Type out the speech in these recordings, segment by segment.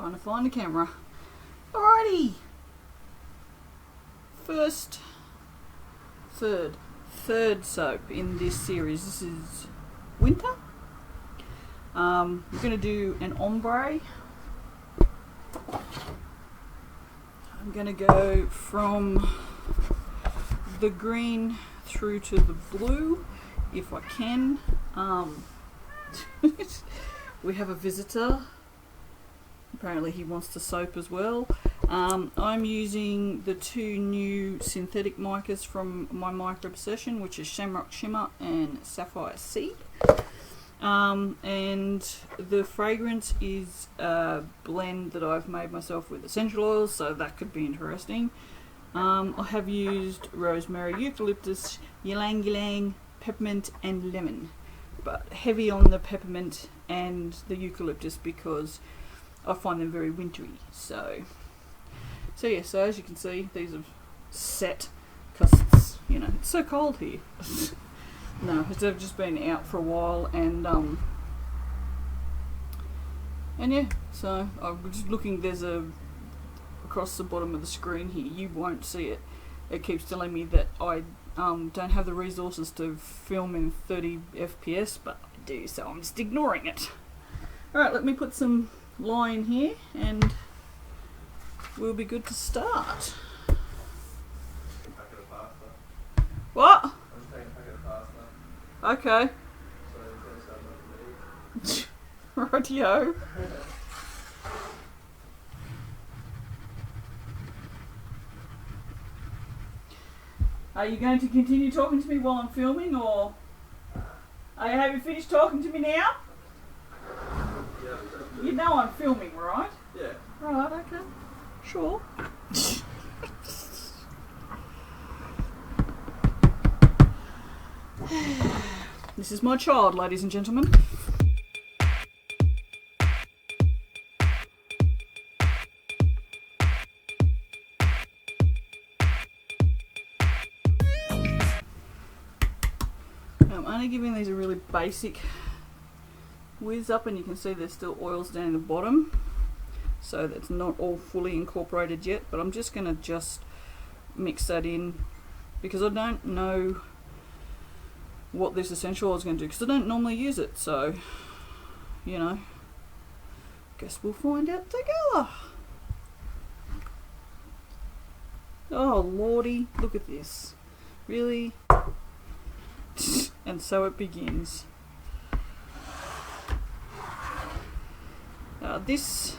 Trying to find the camera. Alrighty. Third soap in this series. This is winter. We're going to do an ombre. I'm going to go from the green through to the blue if I can. We have a visitor. Apparently he wants to soap as well. I'm using the two new synthetic micas from my Mica Obsession, which is Shamrock Shimmer and Sapphire Sea. And the fragrance is a blend that I've made myself with essential oils, so that could be interesting. I have used rosemary, eucalyptus, ylang, peppermint and lemon, but heavy on the peppermint and the eucalyptus because I find them very wintry. So yeah, so as you can see, these have set because it's, you know, it's so cold here. No, they've just been out for a while, and yeah, so I'm just looking, there's across the bottom of the screen here, you won't see it. It keeps telling me that I don't have the resources to film in 30 FPS, but I do, so I'm just ignoring it. Alright, let me put some lye in here and we'll be good to start. What? Okay. Rightio. Are you going to continue talking to me while I'm filming, or have you finished talking to me now? Yeah. You know I'm filming, right? Yeah. Right, okay. Sure. This is my child, ladies and gentlemen. I'm only giving these a really basic whiz up, and you can see there's still oils down in the bottom, so that's not all fully incorporated yet, but I'm just going to mix that in because I don't know what this essential oil is going to do because I don't normally use it, so you know, guess we'll find out together. Oh lordy, look at this, really? And so it begins. This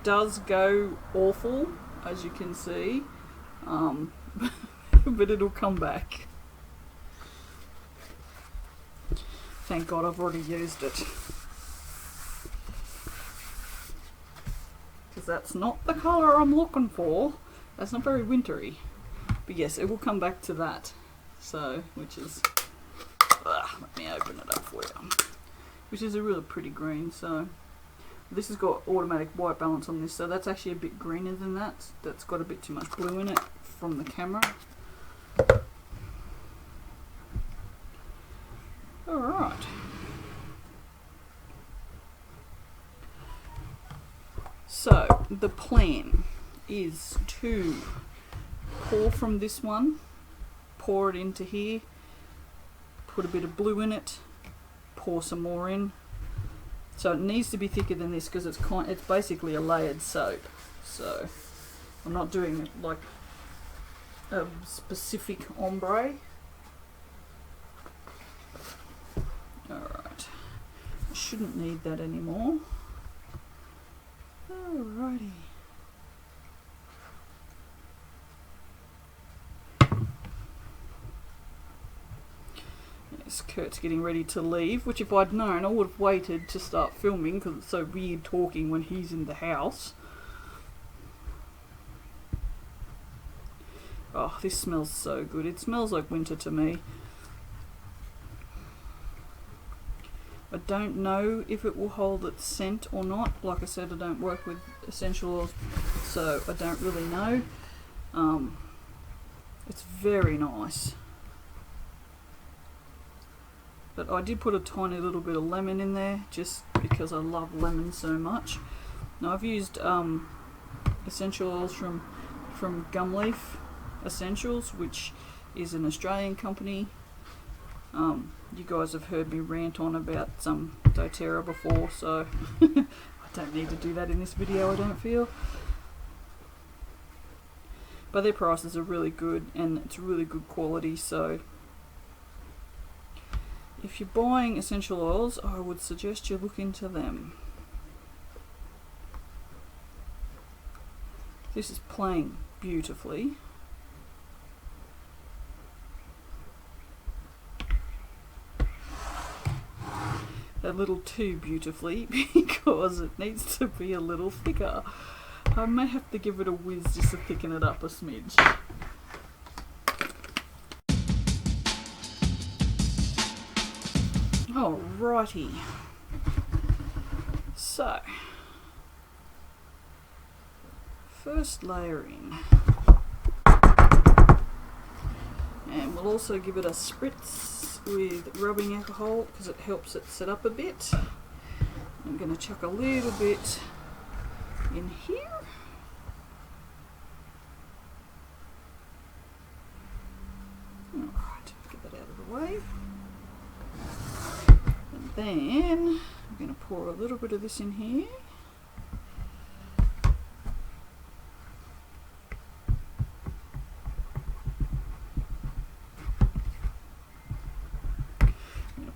does go awful, as you can see, but it'll come back. Thank God I've already used it. Because that's not the colour I'm looking for. That's not very wintry. But yes, it will come back to that. So, which is... let me open it up for you. Which is a really pretty green, so... This has got automatic white balance on this, so that's actually a bit greener than that. That's got a bit too much blue in it from the camera. Alright. So, the plan is to pour from this one, pour it into here, put a bit of blue in it, pour some more in. So it needs to be thicker than this because it's basically a layered soap. So I'm not doing like a specific ombre. Alright, I shouldn't need that anymore. Alrighty. Yes, Kurt's getting ready to leave, which if I'd known I would have waited to start filming because it's so weird talking when he's in the house. Oh, this smells so good. It smells like winter to me. I don't know if it will hold its scent or not. Like I said, I don't work with essential oils, so I don't really know. It's very nice. But I did put a tiny little bit of lemon in there just because I love lemon so much. Now I've used essential oils from Gumleaf Essentials, which is an Australian company. You guys have heard me rant on about some doTERRA before, so I don't need to do that in this video, I don't feel. But their prices are really good and it's really good quality, so if you're buying essential oils, I would suggest you look into them. This is playing beautifully. A little too beautifully because it needs to be a little thicker. I may have to give it a whiz just to thicken it up a smidge. Alrighty. So, first layering. And we'll also give it a spritz with rubbing alcohol because it helps it set up a bit. I'm going to chuck a little bit in here. Alright, get that out of the way. And then I'm going to pour a little bit of this in here.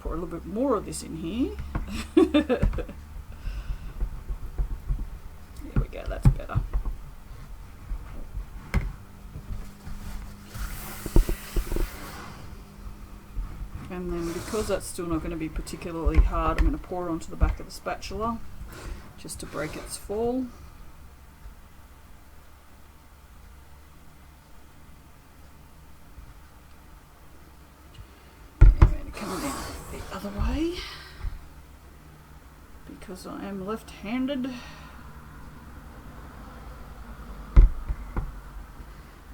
A little bit more of this in here. There we go, that's better. And then because that's still not going to be particularly hard, I'm going to pour it onto the back of the spatula just to break its fall. Other way because I am left-handed.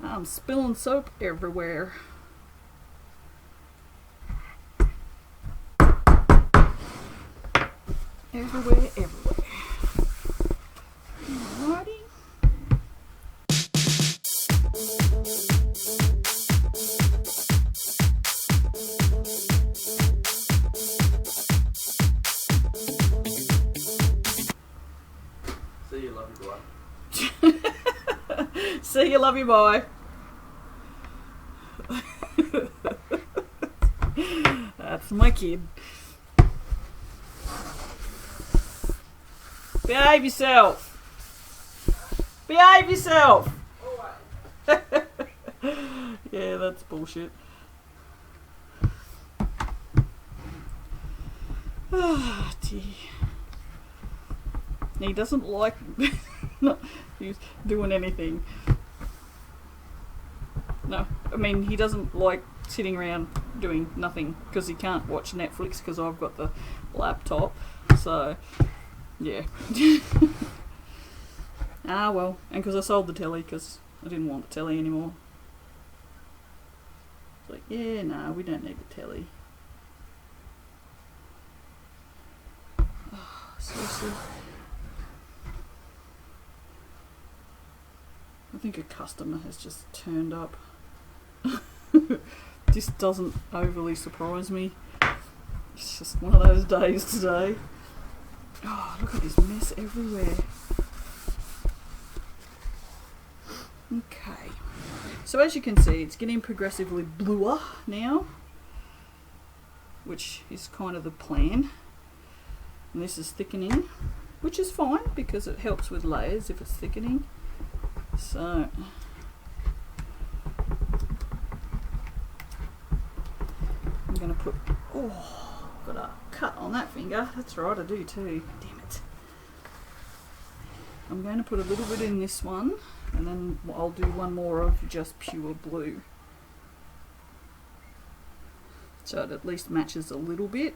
I'm spilling soap everywhere. Everywhere. Alrighty. See you, love you, boy. See you, love you, bye. That's my kid. Behave yourself. Behave yourself. Yeah, that's bullshit. Ah, dear. He doesn't like he's doing anything. No, I mean he doesn't like sitting around doing nothing because he can't watch Netflix because I've got the laptop. So, yeah. Ah well, and because I sold the telly because I didn't want the telly anymore. It's like, yeah, no, we don't need the telly. Oh, seriously. I think a customer has just turned up. This doesn't overly surprise me. It's just one of those days today. Oh, look at this mess everywhere. Okay. So as you can see, it's getting progressively bluer now, which is kind of the plan. And this is thickening, which is fine because it helps with layers if it's thickening. So I'm going to put, oh, got a cut on that finger. That's right, I do too. Damn it. I'm going to put a little bit in this one and then I'll do one more of just pure blue. So it at least matches a little bit.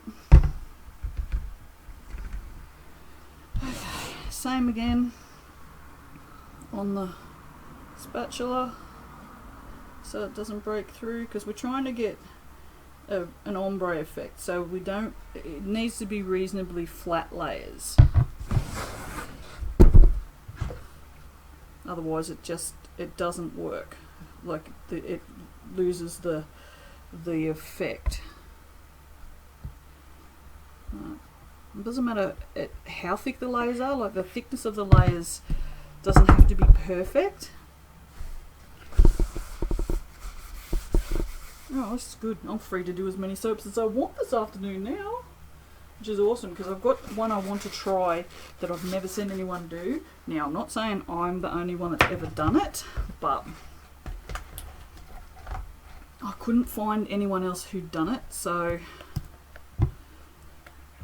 Okay, same again on the spatula so it doesn't break through because we're trying to get an ombre effect, so we don't, it needs to be reasonably flat layers. otherwise it doesn't work. Like it loses the effect. It doesn't matter how thick the layers are. Like the thickness of the layers doesn't have to be perfect. Oh, this is good. I'm free to do as many soaps as I want this afternoon now, which is awesome because I've got one I want to try that I've never seen anyone do. Now, I'm not saying I'm the only one that's ever done it, but I couldn't find anyone else who'd done it, so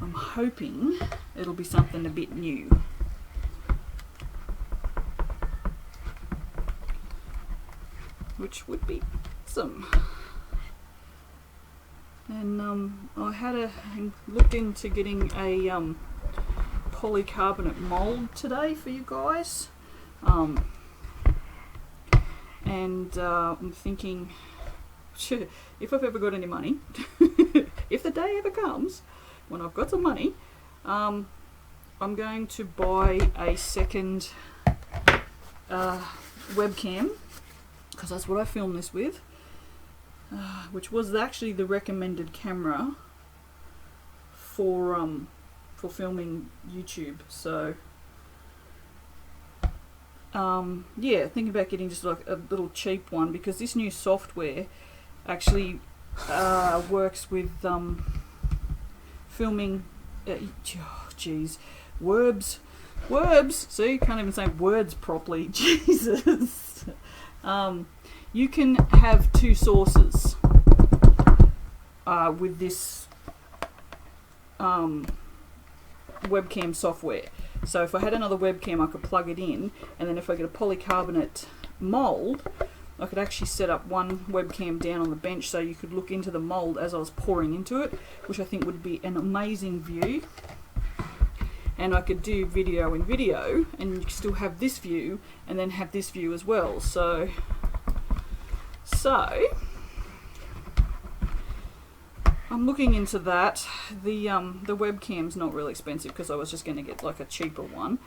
I'm hoping it'll be something a bit new. Which would be awesome. And I had looked into getting a polycarbonate mould today for you guys, and I'm thinking, sure, if I've ever got any money, if the day ever comes when I've got some money, I'm going to buy a second webcam, because that's what I filmed this with. Which was actually the recommended camera for filming YouTube. So yeah, thinking about getting just like a little cheap one, because this new software actually works with filming. Geez, words. See, can't even say words properly. Jesus. You can have two sources with this webcam software. So if I had another webcam, I could plug it in, and then if I get a polycarbonate mould, I could actually set up one webcam down on the bench so you could look into the mould as I was pouring into it, which I think would be an amazing view. And I could do video in video, and you still have this view, and then have this view as well. So I'm looking into that. The webcam's not really expensive because I was just going to get like a cheaper one.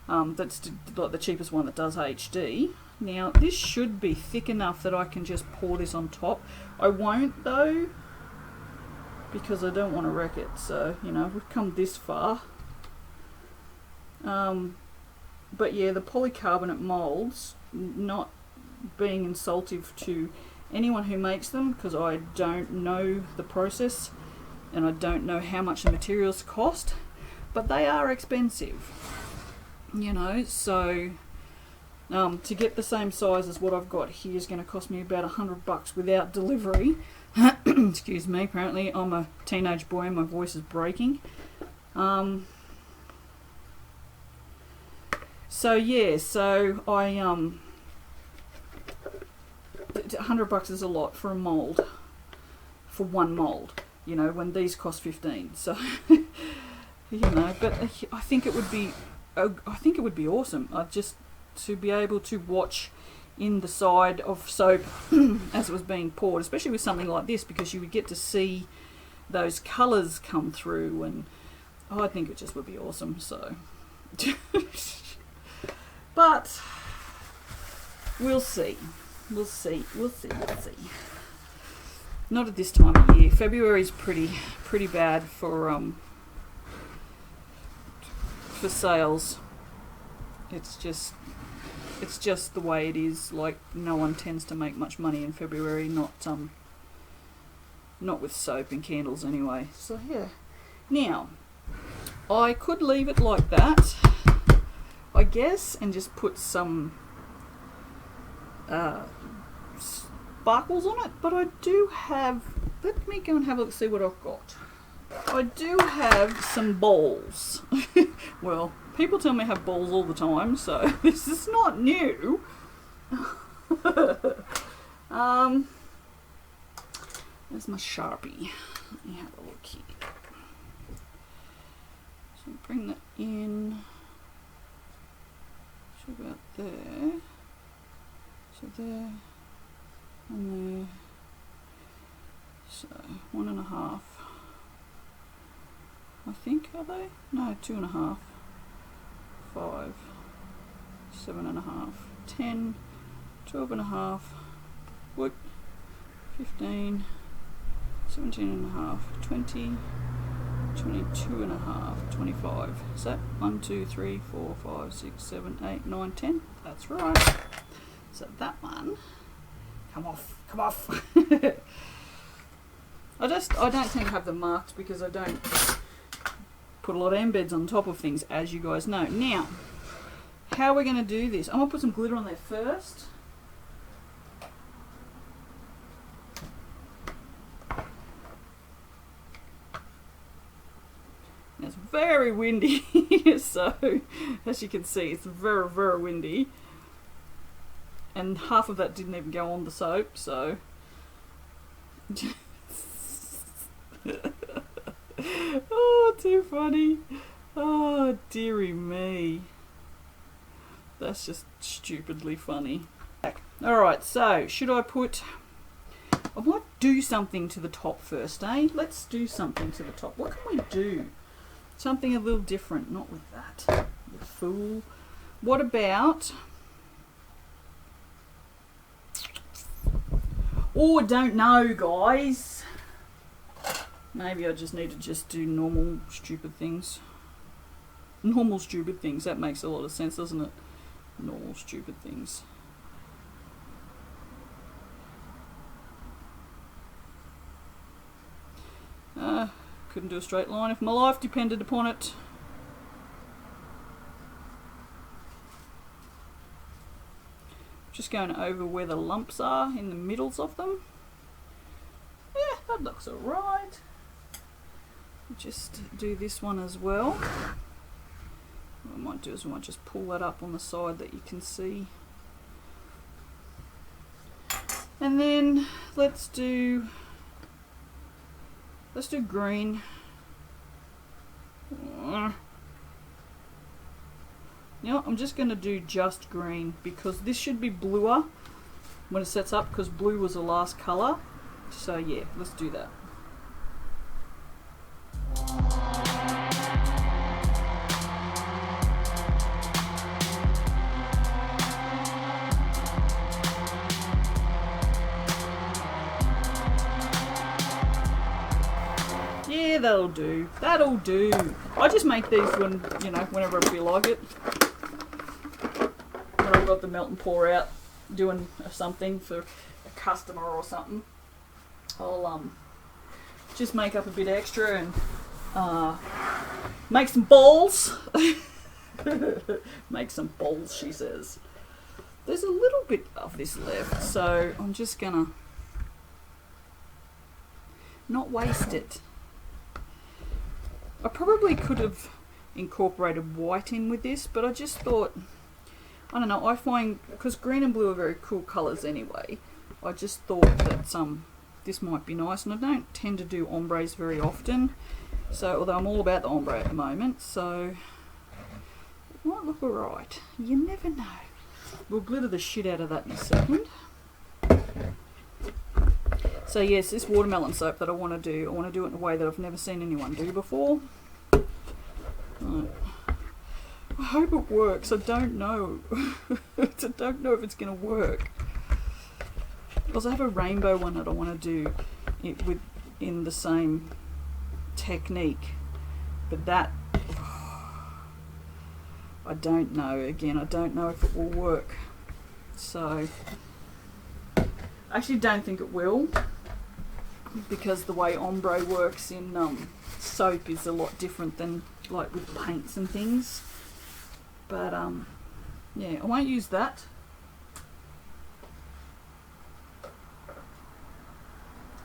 That's like the cheapest one that does HD. Now this should be thick enough that I can just pour this on top. I won't though, because I don't want to wreck it. So you know, we've come this far. But yeah, the polycarbonate moulds, not being insultive to anyone who makes them, because I don't know the process and I don't know how much the materials cost, but they are expensive, you know. So to get the same size as what I've got here is going to cost me about $100 without delivery. Excuse me, apparently I'm a teenage boy and my voice is breaking. So yeah, so I $100 is a lot for a mould, for one mould, you know, when these cost 15. So you know, but I think it would be awesome. Just to be able to watch in the side of soap as it was being poured, especially with something like this, because you would get to see those colours come through, and I think it just would be awesome. So but we'll see. We'll see. Not at this time of year. February's pretty bad for sales. It's just the way it is. Like, no one tends to make much money in February. Not with soap and candles anyway. So yeah. Now, I could leave it like that, I guess, and just put some sparkles on it, but I do have, let me go and have a look, see what I've got. I do have some balls. Well, people tell me I have balls all the time, so this is not new. There's my Sharpie. Let me have a look here. So bring that in to about there. So there and there. So 1.5. I think, are they? No, 2.5. 5, 7.5, 10, 12.5, what? 15, 17.5, 20, 22.5, 25. Is that 1, 2, 3, 4, 5, 6, 7, 8, 9, 10? That's right. So that one, come off, come off. I don't think I have them marked because I don't put a lot of embeds on top of things, as you guys know. Now, how are we going to do this? I'm going to put some glitter on there first. It's very windy, so as you can see, it's very, very windy. And half of that didn't even go on the soap, so... Oh, too funny. Oh, dearie me. That's just stupidly funny. Alright, so should I put... I might do something to the top first, eh? Let's do something to the top. What can we do? Something a little different. Not with that. You fool. What about... Oh, I don't know, guys. Maybe I just need to just do normal stupid things. Normal stupid things. That makes a lot of sense, doesn't it? Normal stupid things. Couldn't do a straight line if my life depended upon it. Just going over where the lumps are in the middles of them. Yeah, that looks alright. Just do this one as well. What I might do is I might just pull that up on the side that you can see. And then let's do green. Now I'm just going to do just green because this should be bluer when it sets up because blue was the last colour. So yeah, let's do that. Yeah, that'll do. That'll do. I just make these when, you know, whenever I feel like it. When I've got the melt and pour out doing something for a customer or something, I'll just make up a bit extra and make some balls. Make some balls, she says. There's a little bit of this left, so I'm just gonna not waste it. I probably could have incorporated white in with this, but I just thought, I don't know, I find, because green and blue are very cool colours anyway, I just thought that this might be nice, and I don't tend to do ombres very often, so, although I'm all about the ombre at the moment, so it might look alright. You never know. We'll glitter the shit out of that in a second. So yes, this watermelon soap that I want to do it in a way that I've never seen anyone do before. Right. I hope it works. I don't know. I don't know if it's going to work. Because I have a rainbow one that I want to do in the same technique. But that, I don't know. Again, I don't know if it will work. So, I actually don't think it will. Because the way ombre works in soap is a lot different than like with paints and things. But yeah, I won't use that.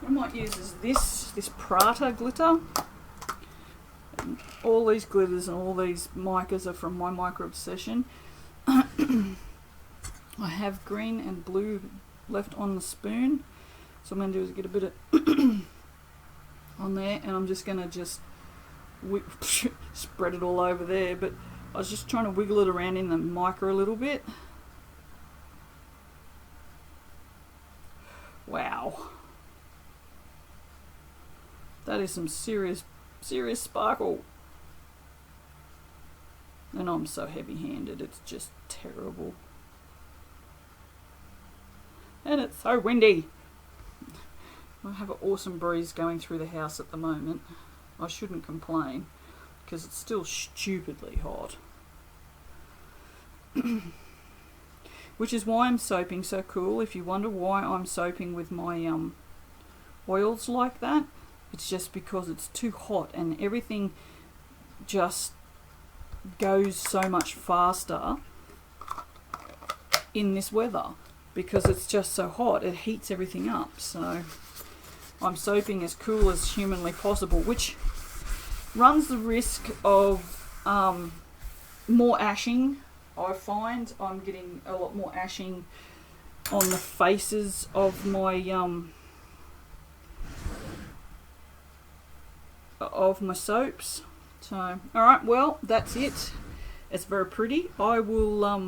What I might use is this Prata glitter. And all these glitters and all these micas are from my Mica Obsession. I have green and blue left on the spoon. So what I'm going to do is get a bit of on there, and I'm just going to spread it all over there, but I was just trying to wiggle it around in the mica a little bit. Wow. That is some serious sparkle. And I'm so heavy-handed, it's just terrible. And it's so windy. I have an awesome breeze going through the house at the moment. I shouldn't complain, because it's still stupidly hot. Which is why I'm soaping so cool. If you wonder why I'm soaping with my oils like that, it's just because it's too hot and everything just goes so much faster in this weather because it's just so hot. It heats everything up. So I'm soaping as cool as humanly possible, which runs the risk of more ashing. I find I'm getting a lot more ashing on the faces of my soaps. So, all right, well, that's it. It's very pretty. I will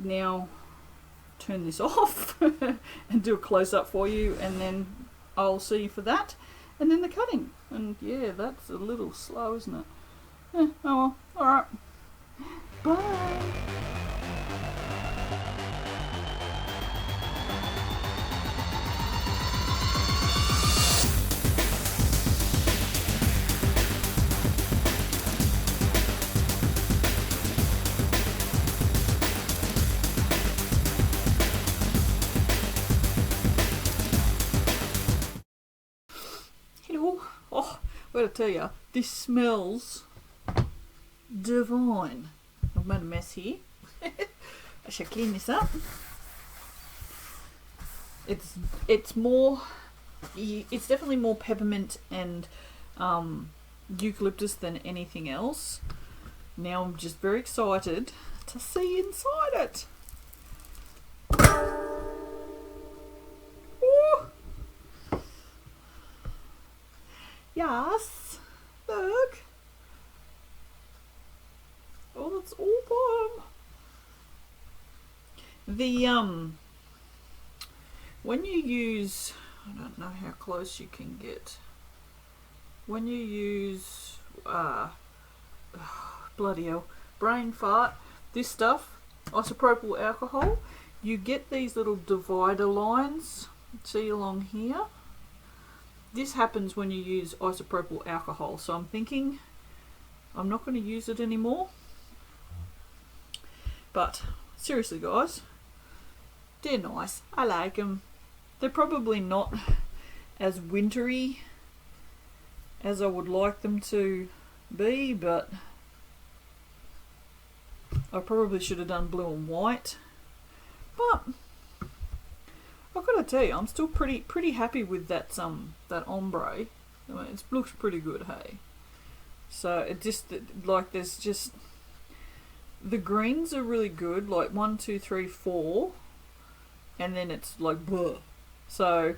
now turn this off and do a close up for you, and then I'll see you for that, and then the cutting. And yeah, that's a little slow, isn't it? Oh well. All right. Bye. Hello. Oh, I gotta tell you, this smells divine. I've made a mess here. I shall clean this up. It's more. It's definitely more peppermint and eucalyptus than anything else. Now I'm just very excited to see inside it. Ooh. Yes. Look. Oh, that's awesome. The when you use, I don't know how close you can get. When you use bloody hell, brain fart, this stuff, isopropyl alcohol, you get these little divider lines, see along here. This happens when you use isopropyl alcohol, so I'm thinking I'm not going to use it anymore. But seriously guys, they're nice. I like them. They're probably not as wintry as I would like them to be, but I probably should have done blue and white. But I've got to tell you, I'm still pretty happy with that that ombre. I mean, it looks pretty good, hey. So it just like there's just the greens are really good, like 1, 2, 3, 4, and then it's like bleh. So,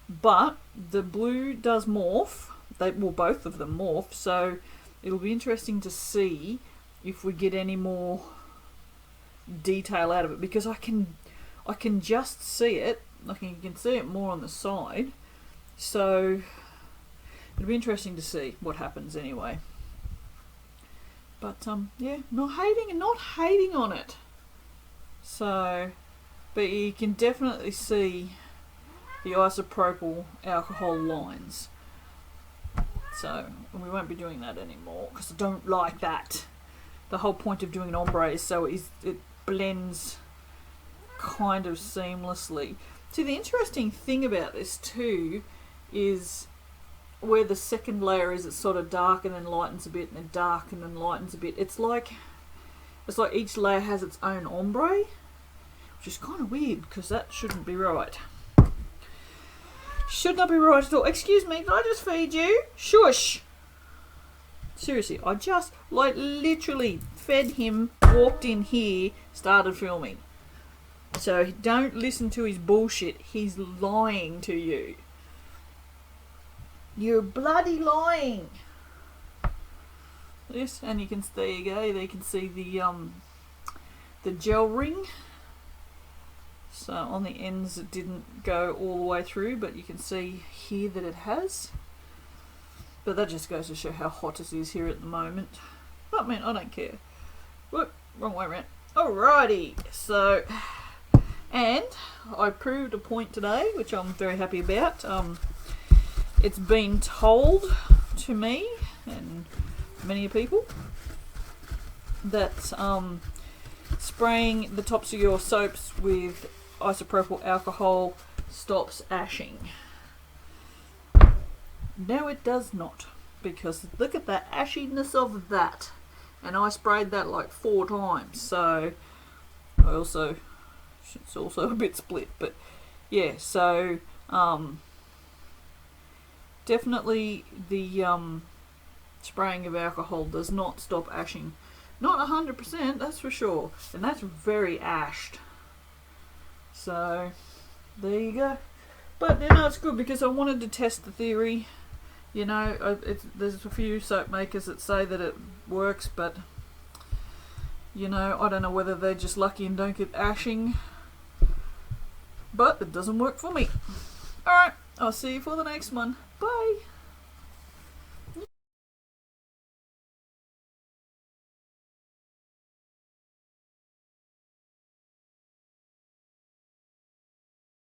but the blue does morph. Both of them morph. So it'll be interesting to see if we get any more detail out of it, because I can just see it. Like you can see it more on the side. So it'll be interesting to see what happens anyway. But yeah, not hating on it. So, but you can definitely see the isopropyl alcohol lines. So we won't be doing that anymore because I don't like that. The whole point of doing an ombre is so it blends kind of seamlessly. See, the interesting thing about this too is where the second layer is, it's sort of dark and then lightens a bit, and then dark and then lightens a bit. It's like each layer has its own ombre, which is kind of weird because that shouldn't be right. Should not be right at all. Excuse me, can I just feed you? Shush. Seriously, I just literally fed him, walked in here, started filming. So don't listen to his bullshit. He's lying to you. You're bloody lying. Yes, and you can there you go. There you can see the gel ring. So on the ends it didn't go all the way through, but you can see here that it has. But that just goes to show how hot it is here at the moment. I mean, I don't care. Whoop, wrong way around. Alrighty, so, and I proved a point today, which I'm very happy about. It's been told to me and many people that spraying the tops of your soaps with isopropyl alcohol stops ashing. No, it does not, because look at the ashiness of that, and I sprayed that like 4 times, so it's also a bit split, but yeah, so definitely the spraying of alcohol does not stop ashing. Not 100%, that's for sure, and that's very ashed. So there you go. But you know, it's good because I wanted to test the theory. You know, there's a few soap makers that say that it works, but you know, I don't know whether they're just lucky and don't get ashing. But it doesn't work for me. Alright, I'll see you for the next one. Bye!